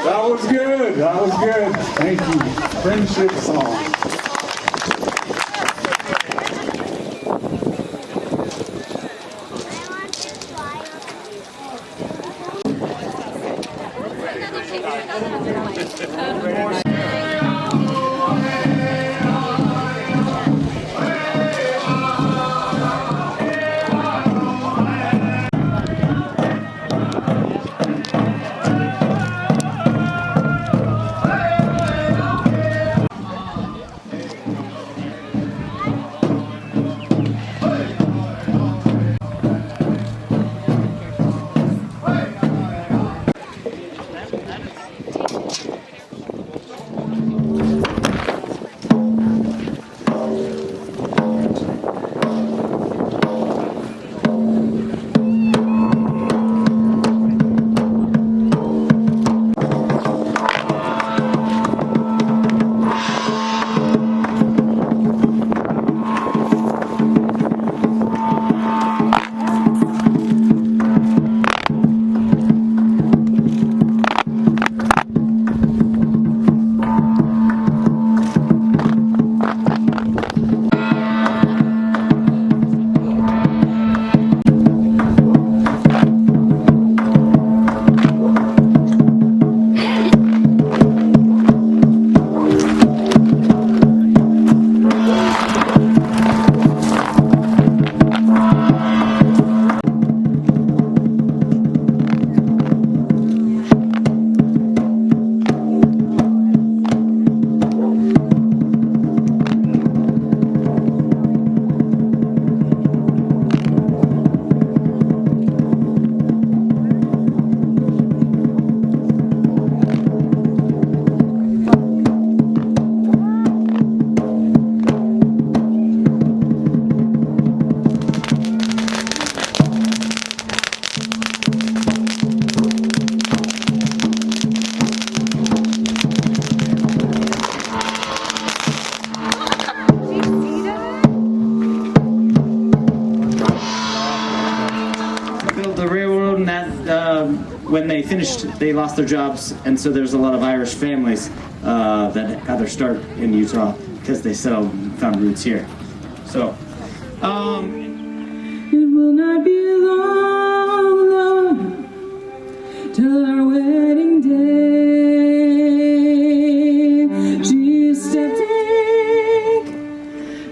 That was good. That was good. Thank you. Friendship song. When they finished, they lost their jobs, and so there's a lot of Irish families that got their start in Utah because they found roots here. So, it will not be long, long till our wedding day. She stepped in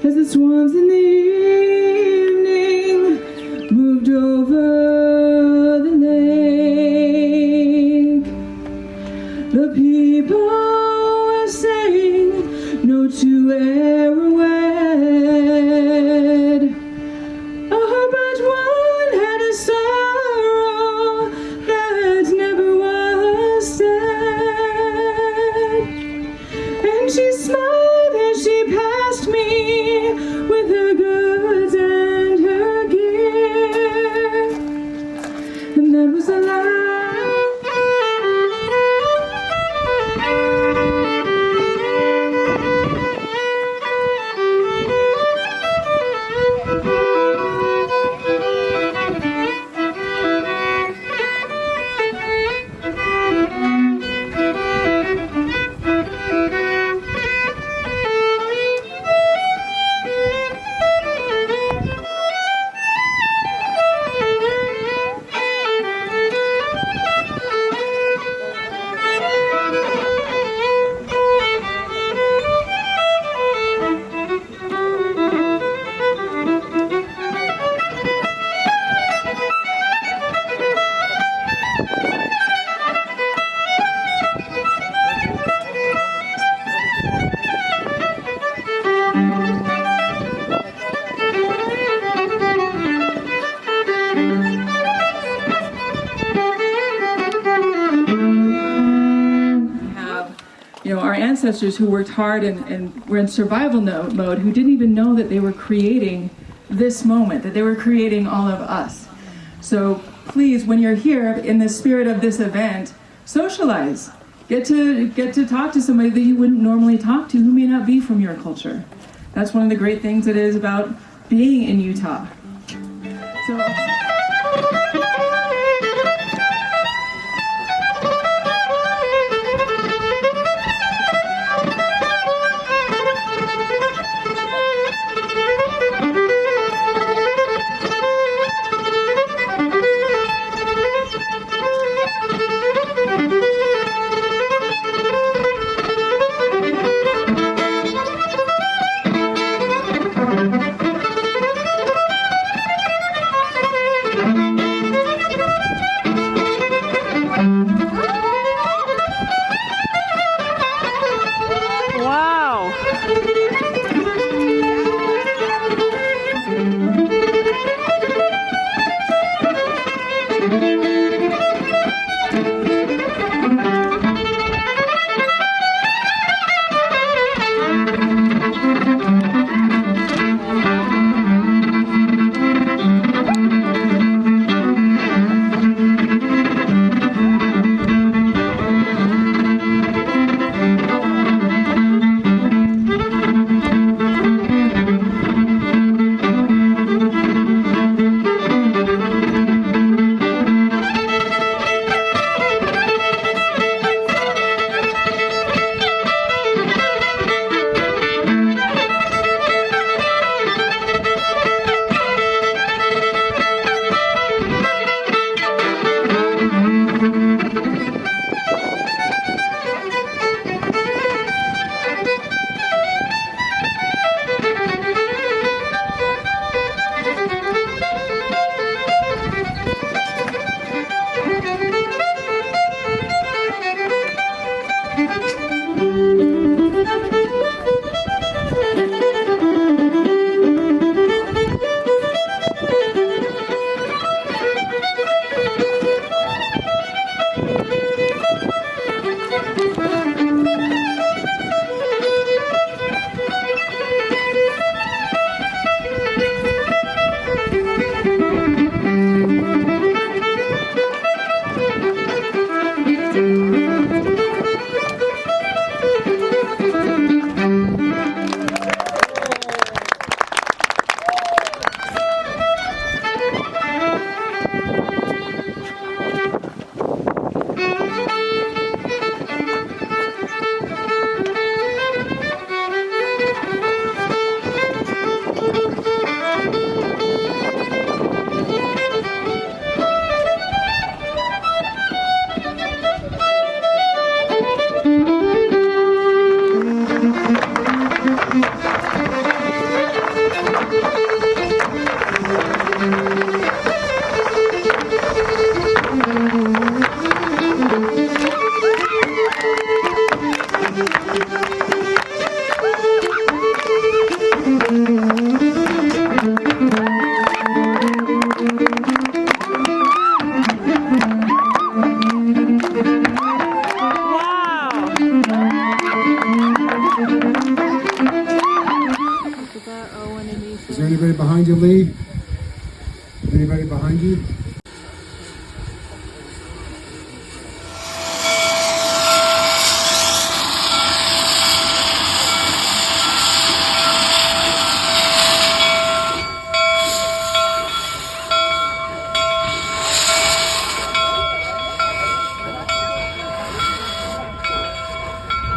as the swans in the evening moved over. The people were saying no to ever wed. Oh, but one had a sorrow that never was said. And she smiled as she passed me with her goods and her gear. And that was a lie. Our ancestors who worked hard and were in survival mode, who didn't even know that they were creating this moment, that they were creating all of us. So please, when you're here in the spirit of this event, socialize. Get to talk to somebody that you wouldn't normally talk to who may not be from your culture. That's one of the great things it is about being in Utah. So.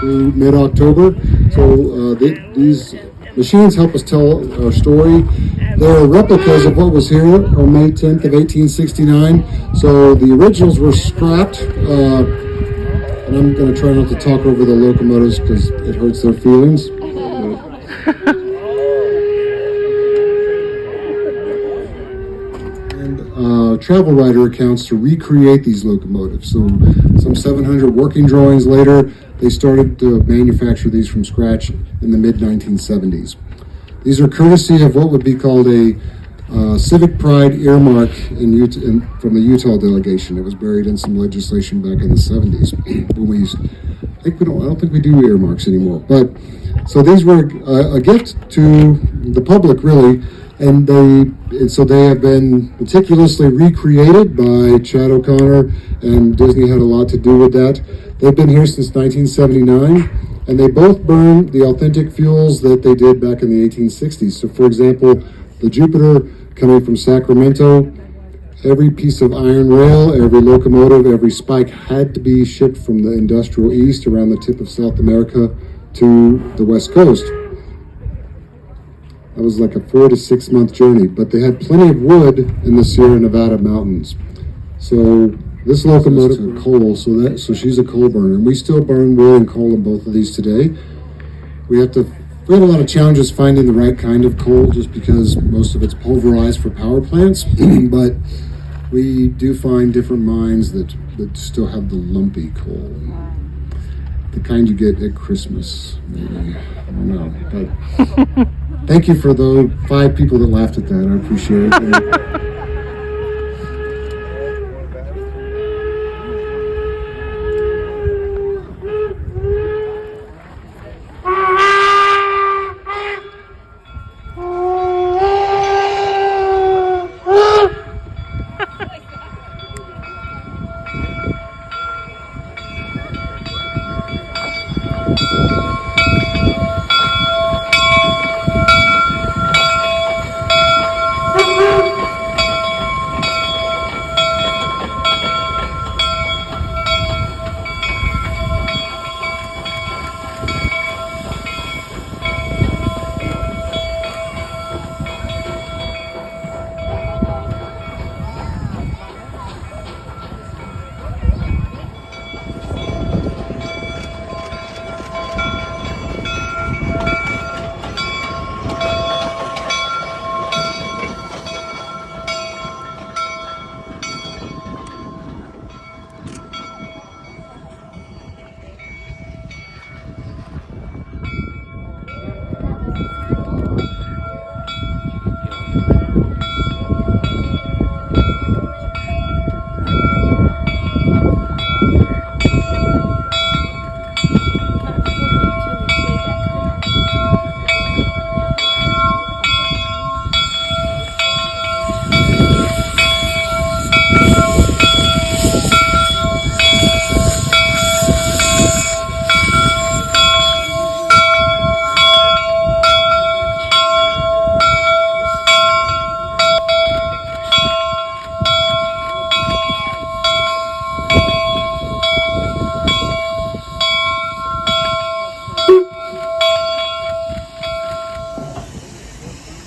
through mid-October. So these machines help us tell our story. They're replicas of what was here on May 10th of 1869. So the originals were scrapped. And I'm going to try not to talk over the locomotives because it hurts their feelings. And travel writer accounts to recreate these locomotives. So some 700 working drawings later, they started to manufacture these from scratch in the mid-1970s. These are courtesy of what would be called a civic pride earmark from the Utah delegation. It was buried in some legislation back in the 70s. I don't think we do earmarks anymore. But so these were a gift to the public, really, and so they have been meticulously recreated by Chad O'Connor, and Disney had a lot to do with that. They've been here since 1979. And they both burn the authentic fuels that they did back in the 1860s. So, for example, the Jupiter coming from Sacramento, every piece of iron rail, every locomotive, every spike had to be shipped from the industrial east around the tip of South America to the west coast. That was like a 4 to 6 month journey, but they had plenty of wood in the Sierra Nevada mountains. So this locomotive is coal, so she's a coal burner, and we still burn wood and coal in both of these today. We have a lot of challenges finding the right kind of coal, just because most of it's pulverized for power plants. But we do find different mines that still have the lumpy coal, the kind you get at Christmas. Maybe I don't know. But thank you for the 5 people that laughed at that. I appreciate it.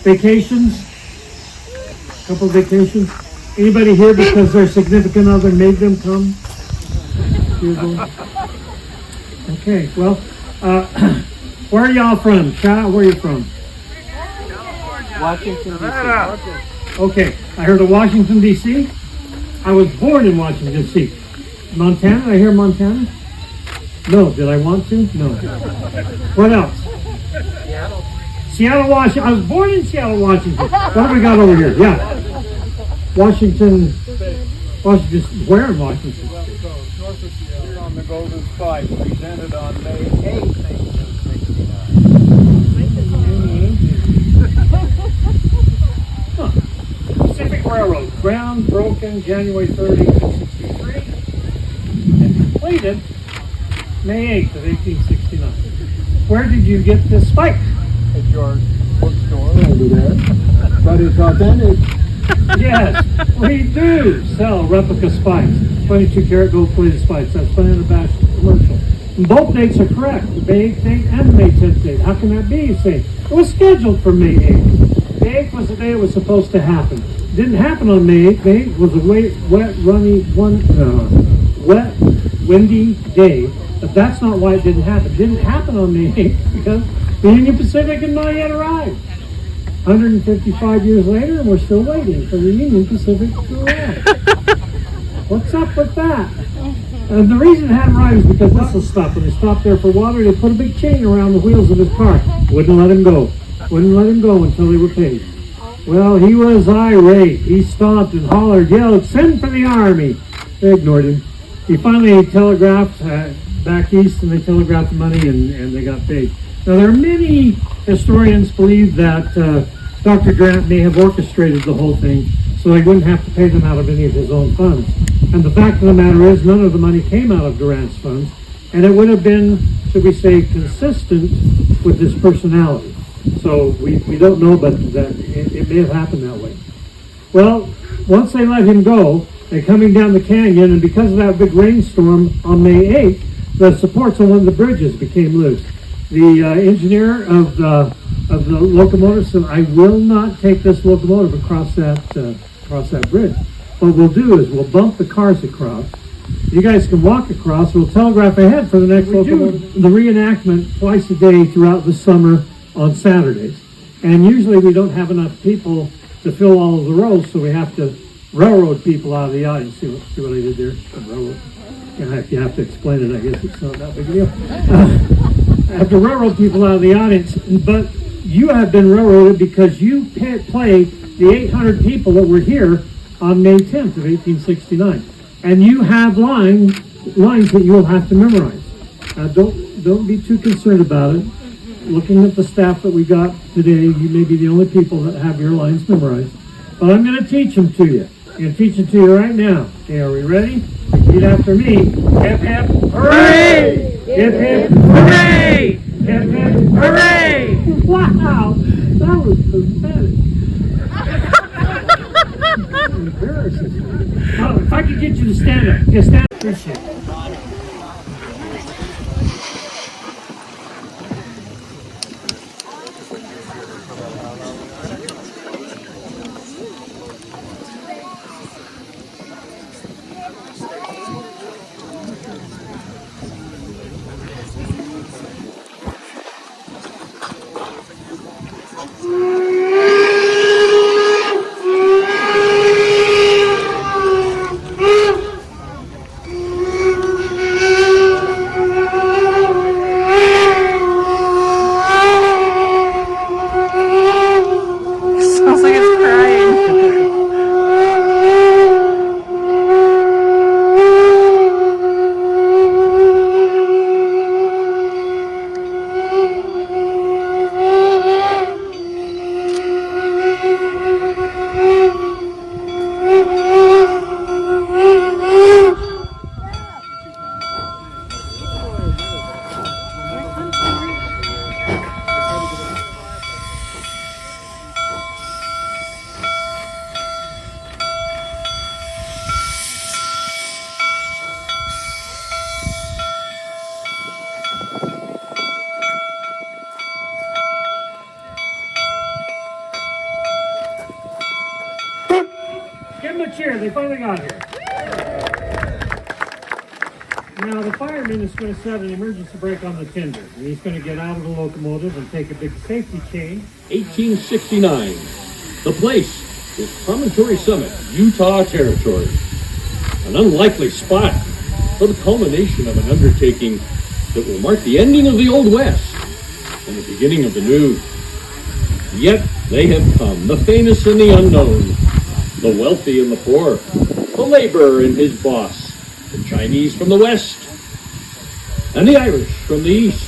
Vacations? Couple vacations? Anybody here because their significant other made them come? Okay, well, where are y'all from? Kyle, where are you from? Washington, D.C. Okay, I heard of Washington, D.C. I was born in Washington, D.C. Montana, I hear Montana? No, did I want to? No. What else? Seattle, Washington. I was born in Seattle, Washington. What have we got over here? Yeah. Washington, where in Washington? North of Seattle on the Golden Spike, presented on May 8th, 1869. Pacific Railroad, ground broken January 3rd, 1863, and completed May 8th of 1869. Where did you get this spike? At your bookstore. Over there. But it's authentic. Yes, we do sell replica spikes. 22 karat gold plated spikes. That's Banana Bash commercial. And both dates are correct, the May 8th date and the May 10th date. How can that be, you say? It was scheduled for May 8th. May 8th was the day it was supposed to happen. It didn't happen on May 8th. May 8th was a wet, windy day. But that's not why it didn't happen. It didn't happen on May 8th because the Union Pacific had not yet arrived. 155 years later, and we're still waiting for the Union Pacific to arrive. What's up with that? And the reason it hadn't arrived is because this was stopped. When they stopped there for water, they put a big chain around the wheels of his car. Wouldn't let him go. Wouldn't let him go until they were paid. Well, he was irate. He stomped and hollered, yelled, "Send for the army!" They ignored him. He finally telegraphed back east, and they telegraphed the money, and they got paid. Now, there are many historians believe that Dr. Durant may have orchestrated the whole thing so he wouldn't have to pay them out of any of his own funds. And the fact of the matter is, none of the money came out of Durant's funds, and it would have been, should we say, consistent with his personality. So we don't know, but that it may have happened that way. Well, once they let him go, they're coming down the canyon, and because of that big rainstorm on May 8th, the supports on one of the bridges became loose. The engineer of the locomotive said, "I will not take this locomotive across that bridge. What we'll do is we'll bump the cars across. You guys can walk across. We'll telegraph ahead for the next locomotive." The reenactment twice a day throughout the summer on Saturdays. And usually we don't have enough people to fill all of the rows, so we have to railroad people out of the audience. See what I did there? Railroad. If you have to explain it, I guess it's not that big a deal. I have to railroad people out of the audience, but you have been railroaded because you played the 800 people that were here on May 10th of 1869. And you have lines that you'll have to memorize. Don't be too concerned about it. Looking at the staff that we got today, you may be the only people that have your lines memorized. But I'm going to teach them to you. I'm going to teach them to you right now. Okay, are we ready? Repeat after me. Hip, hip, hooray! Hip, hip, hooray! Hip, hip, hooray! Wow! That was pathetic. Embarrassing. Oh, if I could get you to stand up. Just stand up. Appreciate it. Give them a cheer, they finally got here. Now the fireman is going to set an emergency brake on the tender. And he's going to get out of the locomotive and take a big safety chain. 1869. The place is Promontory Summit, Utah Territory. An unlikely spot for the culmination of an undertaking that will mark the ending of the Old West and the beginning of the New. Yet they have come, the famous and the unknown, the wealthy and the poor, the laborer and his boss, the Chinese from the west, and the Irish from the east,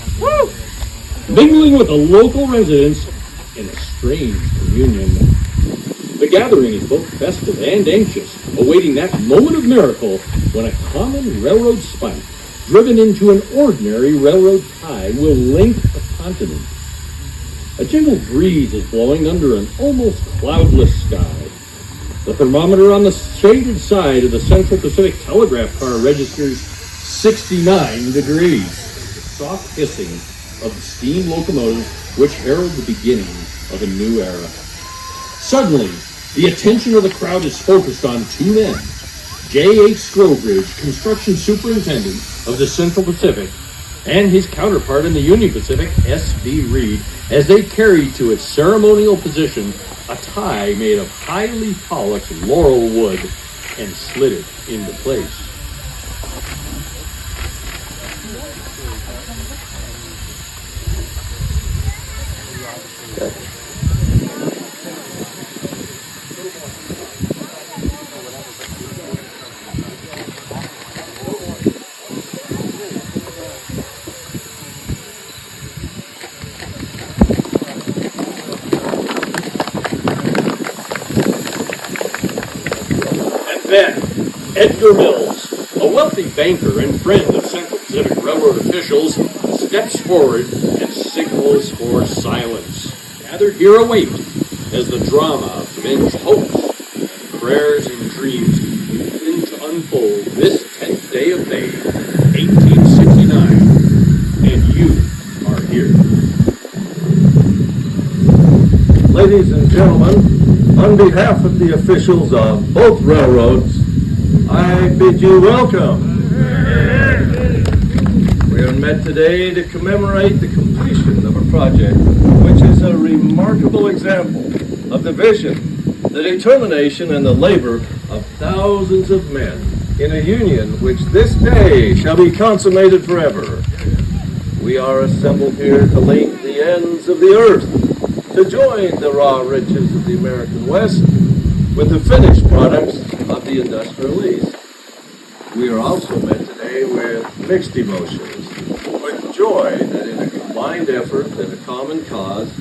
mingling with the local residents in a strange communion. The gathering is both festive and anxious, awaiting that moment of miracle when a common railroad spike, driven into an ordinary railroad tie, will link a continent. A gentle breeze is blowing under an almost cloudless sky. The thermometer on the shaded side of the Central Pacific telegraph car registers 69 degrees. soft hissing of the steam locomotives which herald the beginning of a new era. Suddenly, the attention of the crowd is focused on two men, J.H. Strobridge, construction superintendent of the Central Pacific, and his counterpart in the Union Pacific, S.B. Reed, as they carry to its ceremonial position a tie made of highly polished laurel wood and slid it into place. Then, Edgar Mills, a wealthy banker and friend of Central Pacific Railroad officials, steps forward and signals for silence. Gathered here await as the drama of men's hopes, prayers, and dreams begin to unfold this 10th day of May, 1869, and you are here. Ladies and gentlemen, on behalf of the officials of both railroads, I bid you welcome. We are met today to commemorate the completion of a project which is a remarkable example of the vision, the determination, and the labor of thousands of men in a union which this day shall be consummated forever. We are assembled here to link the ends of the earth, to join the raw riches of the American West with the finished products of the Industrial East. We are also met today with mixed emotions, with joy that in a combined effort and a common cause,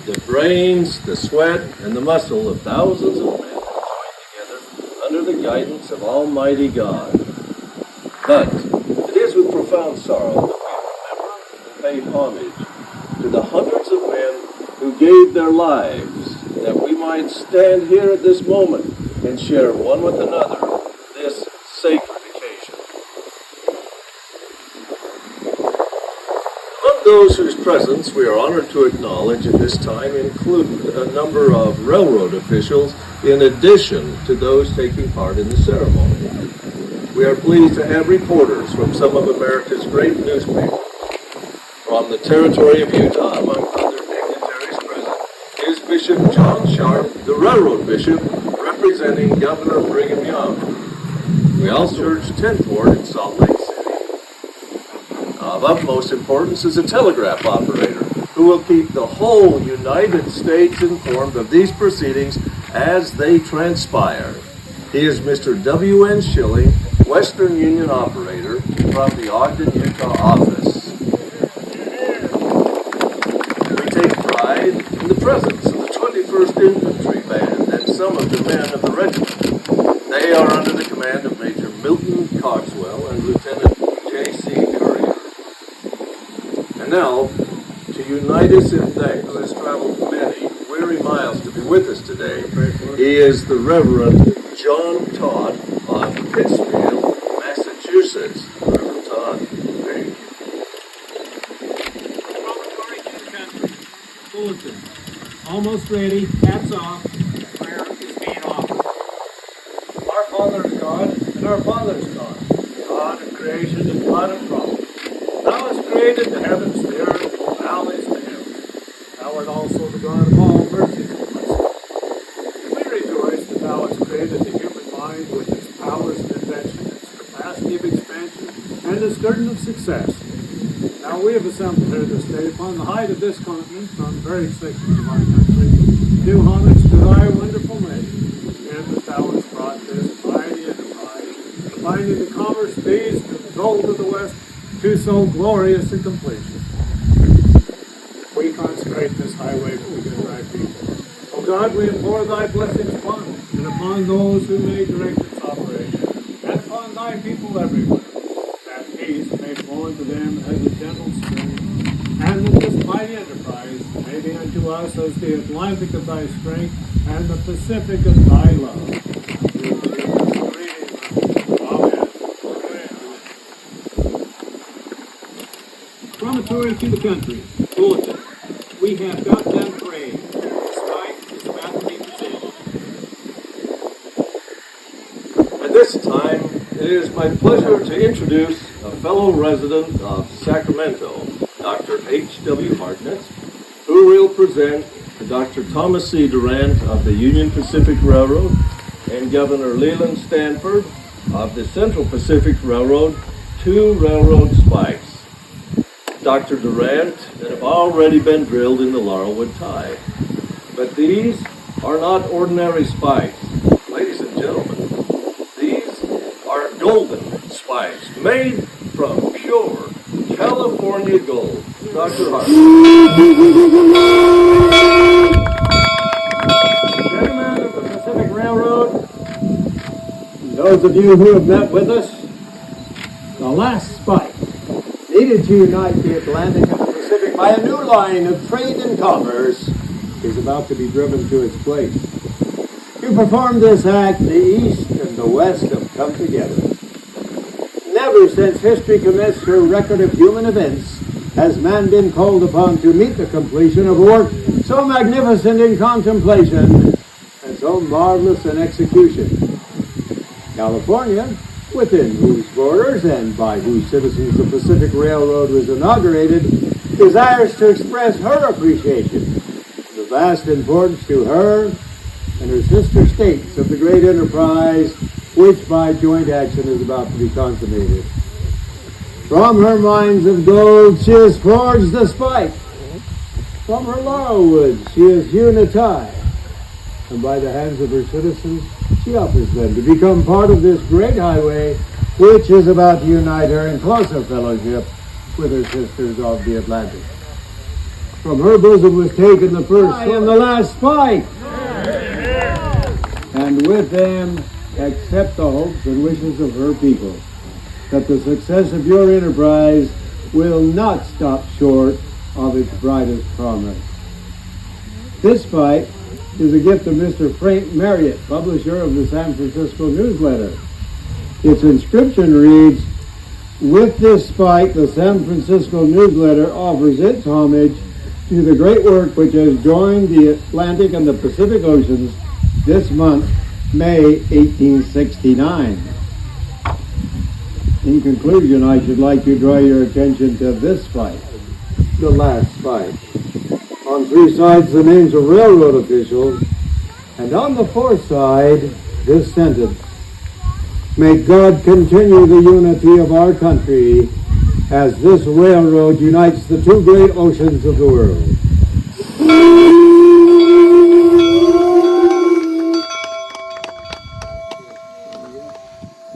the brains, the sweat, and the muscle of thousands of men have joined together under the guidance of Almighty God. But it is with profound sorrow that we remember and pay homage to the hundreds of men who gave their lives that we might stand here at this moment and share one with another this sacred occasion. Among those whose presence we are honored to acknowledge at this time include a number of railroad officials in addition to those taking part in the ceremony. We are pleased to have reporters from some of America's great newspapers. From the territory of Utah, among other dignitaries present, is Bishop John Sharp, the railroad bishop, representing Governor Brigham Young. We also Church 10th Ward in Salt Lake City. Of utmost importance is a telegraph operator who will keep the whole United States informed of these proceedings as they transpire. He is Mr. W.N. Schilling, Western Union operator from the Ogden, Utah office. In the presence of the 21st Infantry Band and some of the men of the regiment. They are under the command of Major Milton Cogswell and Lieutenant J.C. Currier. And now, to unite us in thanks, who has traveled many weary miles to be with us today, he is the Reverend John Todd of Pittsfield, Massachusetts. Reverend Todd, thank you. Bulletin. Almost ready. Hats off. Prayer is being offered. Our Father is God, and our Father is God. God of creation and God of promise. Thou hast created the heavens, the earth, the valleys, the hills. Thou art also the God of all mercies and blessings. We rejoice that thou hast created the human mind with its powers of invention, its capacity of expansion, and its burden of success. Now we have assembled here this day upon the height of this continent, on the very sacred of our country, to do homage to thy wonderful name, and that thou hast brought this mighty enterprise, combining the commerce of the east and the gold of the west, to so glorious a completion. We consecrate this highway for the good of thy people. O God, we implore thy blessings upon it, and upon those who may direct its operation, and upon thy people everywhere. Peace may flow into them as a gentle stream, and that this mighty enterprise may be unto us as the Atlantic of thy strength and the Pacific of thy love. Amen. From territory to the country. Bulletin. We have got them framed. The spike is about to be presented. At this time, it is my pleasure to introduce a fellow resident of Sacramento, Dr. H.W. Hartnett, who will present to Dr. Thomas C. Durant of the Union Pacific Railroad and Governor Leland Stanford of the Central Pacific Railroad 2 railroad spikes. Dr. Durant that have already been drilled in the Laurelwood tie. But these are not ordinary spikes. Ladies and gentlemen, these are golden spikes made from pure California gold. Dr. Hart. Chairman of the Pacific Railroad, those of you who have met with us, the last spike needed to unite the Atlantic and the Pacific by a new line of trade and commerce is about to be driven to its place. To perform this act, the East and the West have come together. Never since history commits her record of human events has man been called upon to meet the completion of a work so magnificent in contemplation and so marvelous in execution. California, within whose borders and by whose citizens the Pacific Railroad was inaugurated, desires to express her appreciation of the vast importance to her and her sister states of the great enterprise which by joint action is about to be consummated. From her mines of gold she has forged the spike. From her laurelwood she has hewn a tie. And by the hands of her citizens she offers them to become part of this great highway which is about to unite her in closer fellowship with her sisters of the Atlantic. From her bosom was taken the first and the last spike. And with them accept the hopes and wishes of her people, that the success of your enterprise will not stop short of its brightest promise. This spike is a gift of Mr. Frank Marriott, publisher of the San Francisco Newsletter. Its inscription reads, "With this spike, the San Francisco Newsletter offers its homage to the great work which has joined the Atlantic and the Pacific Oceans this month, May 1869. In conclusion, I should like to draw your attention to this spike, the last spike. On three sides, the names of railroad officials, and on the fourth side, this sentence: May God continue the unity of our country as this railroad unites the two great oceans of the world.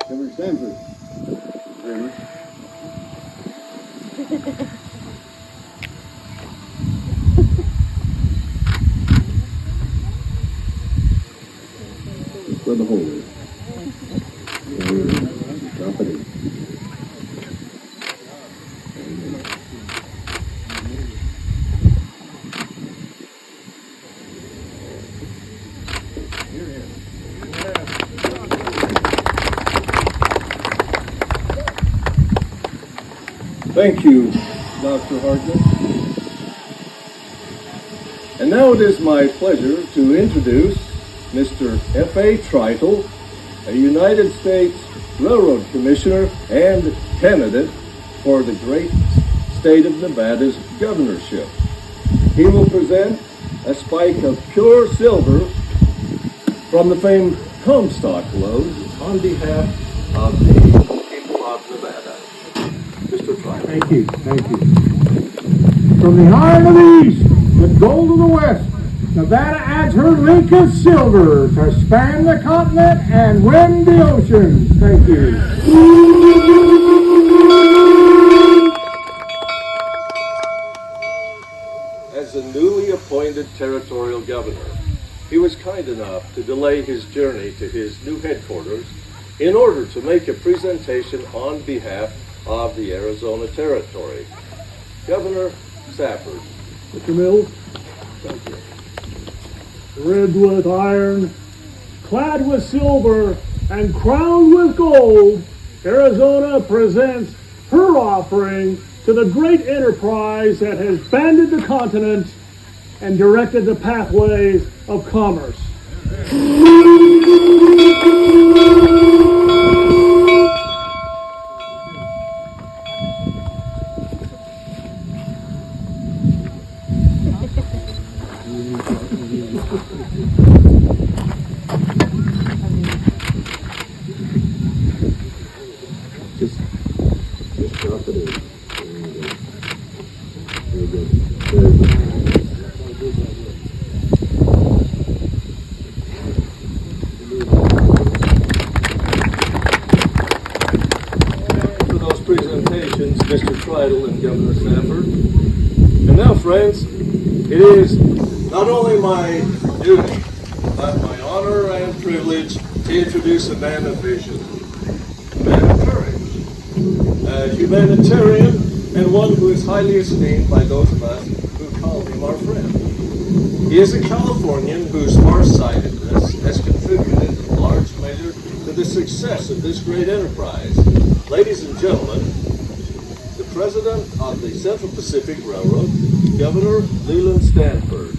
Governor Stanford. Where the hole is. Drop it in. Thank you, Dr. Hartnett. And now it is my pleasure to introduce Mr. F.A. Tritle, a United States Railroad Commissioner and candidate for the great state of Nevada's governorship. He will present a spike of pure silver from the famed Comstock lode on behalf of the people of Nevada. Mr. Tritle. Thank you. From the iron of the east, the gold of the west, Nevada adds her link of silver to span the continent and win the oceans. Thank you. As the newly appointed territorial governor, he was kind enough to delay his journey to his new headquarters in order to make a presentation on behalf of the Arizona Territory. Governor Safford. Mr. Mills. Thank you. Ribbed with iron, clad with silver, and crowned with gold, Arizona presents her offering to the great enterprise that has banded the continent and directed the pathways of commerce. Mr. Tritle and Governor Sanford. And now, friends, it is not only my duty, but my honor and privilege to introduce a man of vision, a man of courage, a humanitarian, and one who is highly esteemed by those of us who call him our friend. He is a Californian whose farsightedness has contributed in large measure to the success of this great enterprise. Ladies and gentlemen, the President of the Central Pacific Railroad, Governor Leland Stanford.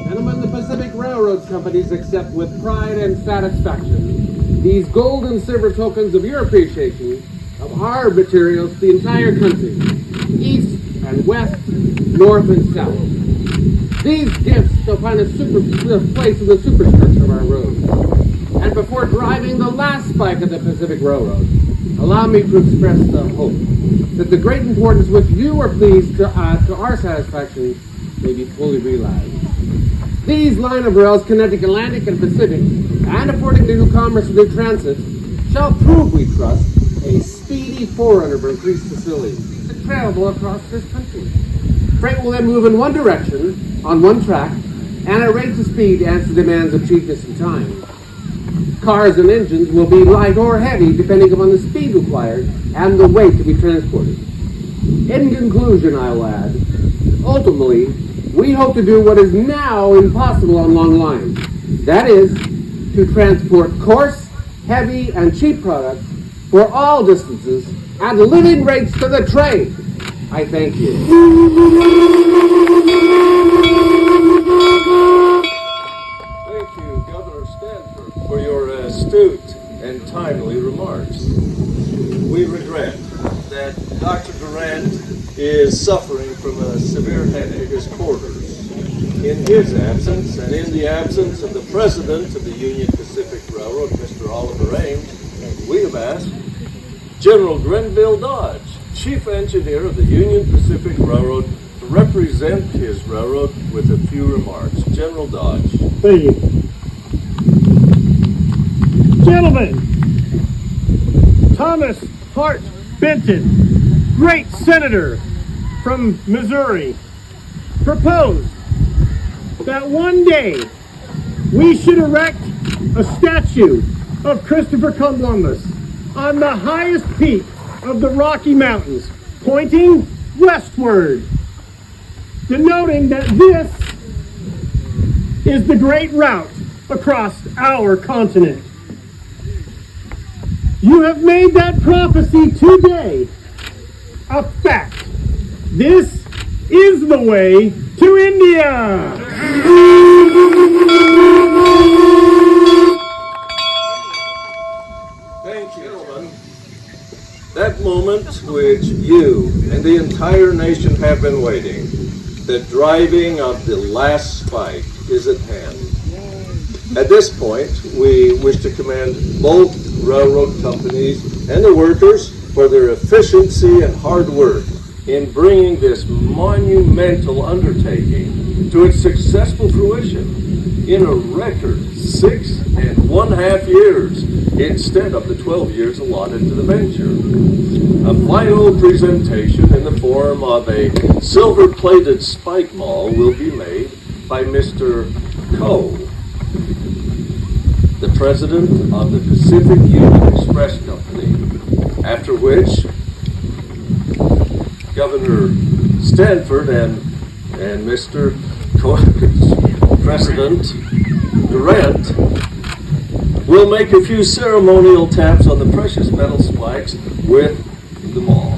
Gentlemen, the Pacific Railroad companies accept with pride and satisfaction these gold and silver tokens of your appreciation of our materials to the entire country, east and west, north and south. These gifts shall find a place in the superstructure of our road. And before driving the last spike of the Pacific Railroad, allow me to express the hope that the great importance which you are pleased to add to our satisfaction may be fully realized. These line of rails connecting Atlantic and Pacific, and affording the new commerce and new transit, shall prove, we trust, a speedy forerunner of increased facilities to travel across this country. Freight will then move in one direction, on one track, and at rates of speed to answer demands of cheapness and time. Cars and engines will be light or heavy depending upon the speed required and the weight to be transported. In conclusion, I'll add, ultimately, we hope to do what is now impossible on long lines. That is, to transport coarse, heavy, and cheap products for all distances at living rates to the trade. I thank you. Thank you, Governor Stanford, for your astute and timely remarks. We regret that Dr. Durant is suffering from a severe headache at his quarters. In his absence, and in the absence of the President of the Union Pacific Railroad, Mr. Oliver Ames, we have asked General Grenville Dodge, Chief Engineer of the Union Pacific Railroad, to represent his railroad with a few remarks. General Dodge. Thank you. Gentlemen, Thomas Hart Benton, great senator from Missouri, proposed that one day we should erect a statue of Christopher Columbus on the highest peak of the Rocky Mountains, pointing westward, denoting that this is the great route across our continent. You have made that prophecy today a fact. This is the way to India. Thank you, gentlemen. That moment which you and the entire nation have been waiting, the driving of the last spike, is at hand. At this point, we wish to commend both railroad companies and the workers for their efficiency and hard work in bringing this monumental undertaking to its successful fruition in a record 6.5 years instead of the 12 years allotted to the venture. A final presentation in the form of a silver-plated spike mall will be made by Mr. Coe, the president of the Pacific Union Express Company, after which Governor Stanford and Mr. President Durant we'll make a few ceremonial taps on the precious metal spikes with the maul.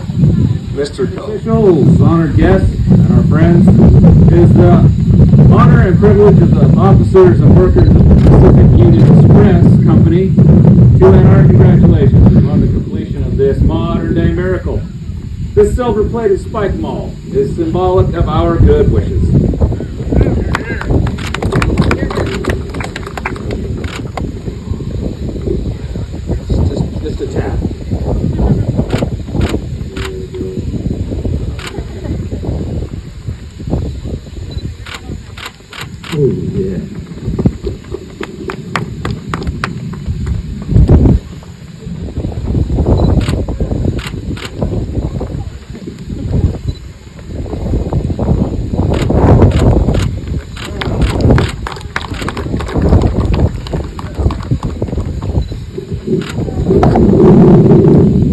Mr. Coe. Officials, honored guests, and our friends, it is the honor and privilege of the officers and workers of the Pacific Union Express Company to add our congratulations on the completion of this modern-day miracle. This silver-plated spike maul is symbolic of our good wishes. Just a tap. Oh, yeah.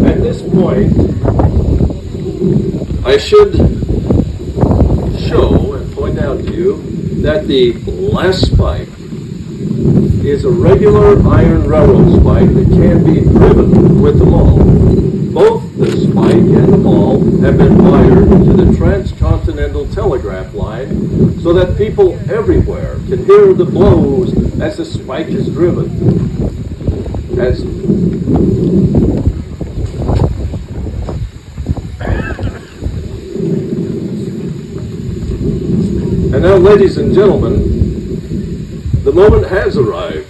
At this point, I should show and point out to you that the last spike is a regular iron railroad spike that can be driven with the maul. Both the spike and the maul have been wired to the Transcontinental Telegraph line so that people everywhere can hear the blows as the spike is driven. And now, ladies and gentlemen, the moment has arrived.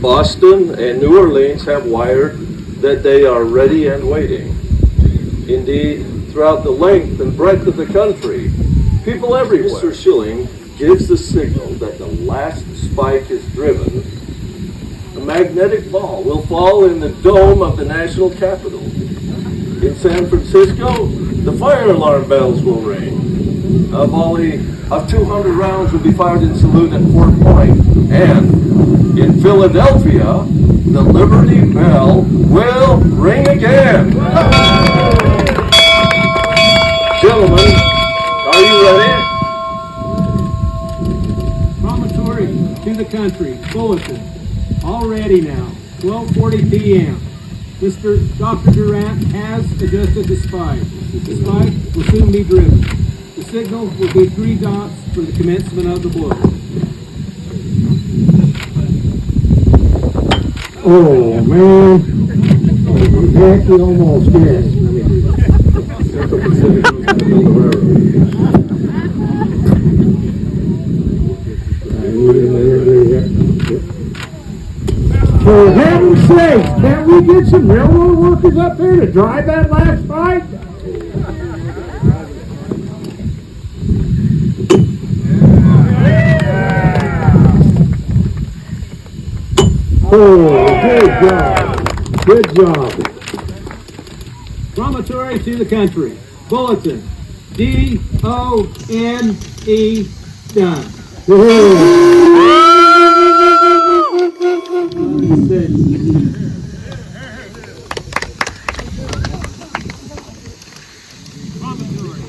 Boston and New Orleans have wired that they are ready and waiting. Indeed, throughout the length and breadth of the country, people everywhere. Mr. Schilling gives the signal that the last spike is driven. A magnetic ball will fall in the dome of the national Capitol. In San Francisco, the fire alarm bells will ring. A volley of 200 rounds will be fired in salute at Fort Point. And in Philadelphia, the Liberty Bell will ring again. Gentlemen, are you ready? Promontory to the country, bulletin. All ready now, 12:40 p.m. Dr. Durant has adjusted the spike. The spike will soon be driven. The signal will be 3 dots for the commencement of the blow. Oh, man. Exactly almost, yes. Central Pacific Transcontinental Railroad. For heaven's sake, can't we get some railroad workers up there to drive that last spike? Oh, good job. Good job. Promontory to the country. Bulletin. D-O-N-E done. Promontory.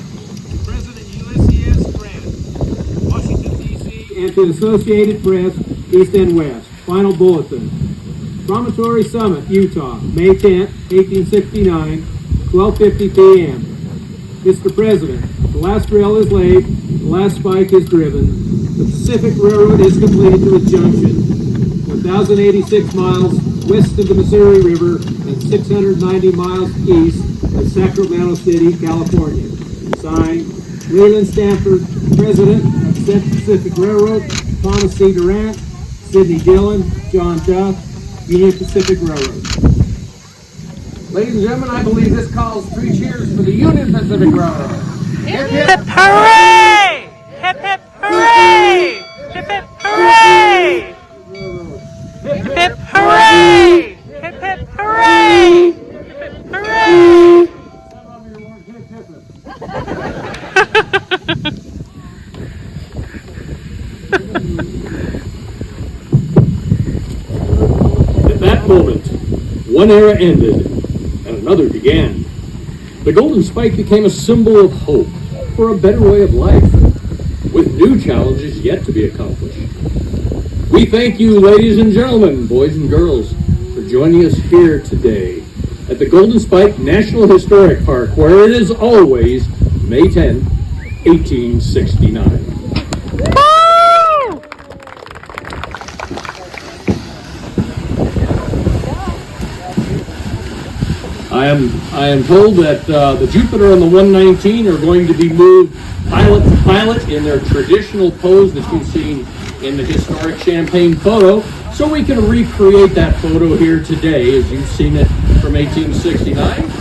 President Ulysses S. Grant. Washington, D.C. and to the Associated Press, East and West. Final bulletin. Promontory Summit, Utah, May 10, 1869, 12:50 p.m. Mr. President, the last rail is laid, the last spike is driven, the Pacific Railroad is completed to its junction, 1,086 miles west of the Missouri River and 690 miles east of Sacramento City, California. Signed, Leland Stanford, President of the Central Pacific Railroad, Thomas C. Durant, Sidney Dillon, John Duff, Union Pacific Railroad. Ladies and gentlemen, I believe this calls 3 cheers for the Union Pacific Railroad. Hip hip hooray! Hip hip hooray! Hip hip hooray! Hip hip hooray! Hip hip hooray! Hip hip hooray! At that moment, one era ended and another began. The golden spike became a symbol of hope for a better way of life, with new challenges yet to be accomplished. We thank you, ladies and gentlemen, boys and girls, joining us here today at the Golden Spike National Historic Park, where it is always May 10, 1869. I am told that the Jupiter and the 119 are going to be moved pilot to pilot in their traditional pose that you've seen in the historic Champagne photo, so we can recreate that photo here today as you've seen it from 1869.